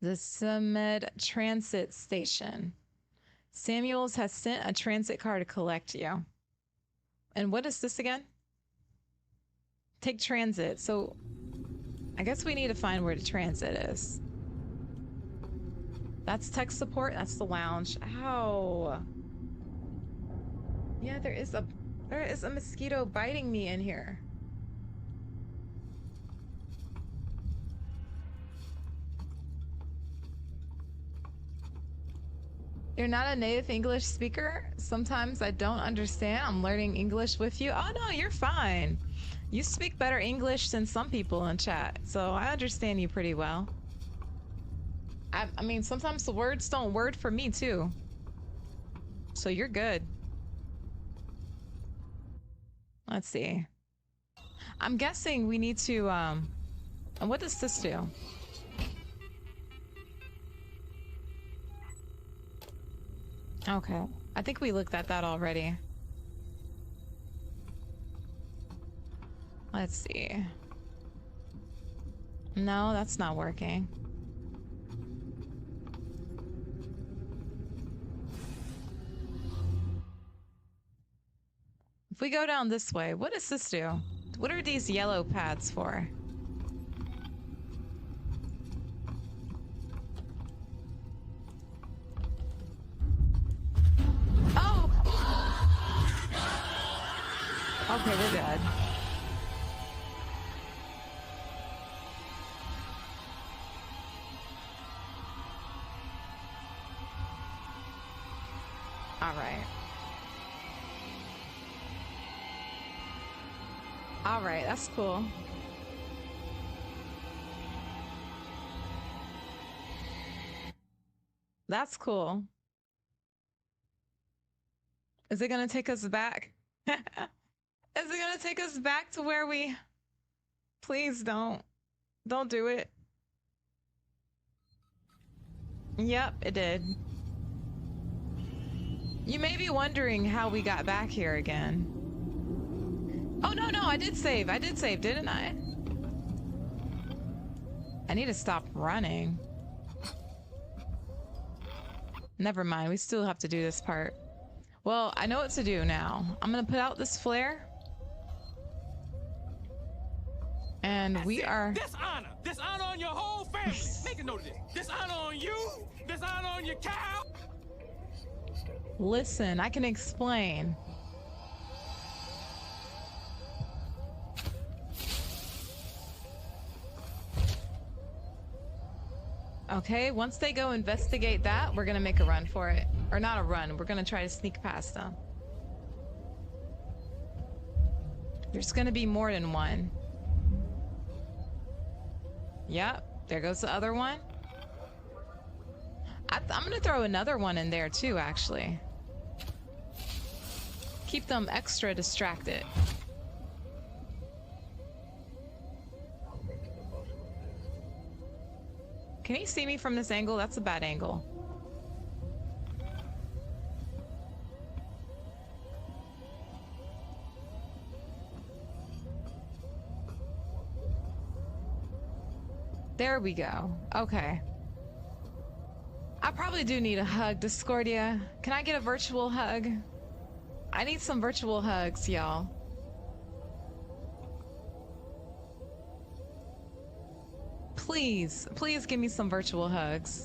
The Summit Transit Station. Samuels has sent a transit car to collect you. And what is this again? Take transit. So I guess we need to find where the transit is. That's tech support. That's the lounge. Ow. Yeah, there is a mosquito biting me in here. You're not a native English speaker? Sometimes I don't understand. I'm learning English with you. Oh no, you're fine. You speak better English than some people in chat, so I understand you pretty well. I mean, sometimes the words don't word for me too. So you're good. Let's see. I'm guessing we need to, and what does this do? Okay. I think we looked at that already. Let's see. No, that's not working. If we go down this way, what does this do? What are these yellow pads for? Oh! Okay, we're good. All right. All right, that's cool. That's cool. Is it gonna take us back? Is it gonna take us back to where we... Please don't. Don't do it. Yep, it did. You may be wondering how we got back here again. Oh, no, I did save. I did save, didn't I? I need to stop running. Never mind. We still have to do this part. Well, I know what to do now. I'm going to put out this flare. And we are... Dishonor! Dishonor on your whole family! Make a note of this. Dishonor on you! Dishonor on your cow! Listen, I can explain. Okay, once they go investigate that, we're gonna make a run for it. Or not a run, we're gonna try to sneak past them. There's gonna be more than one. Yep, there goes the other one. I'm gonna throw another one in there too, actually. Keep them extra distracted. Can he see me from this angle? That's a bad angle. There we go. Okay. I probably do need a hug, Discordia. Can I get a virtual hug? I need some virtual hugs, y'all. Please, please give me some virtual hugs.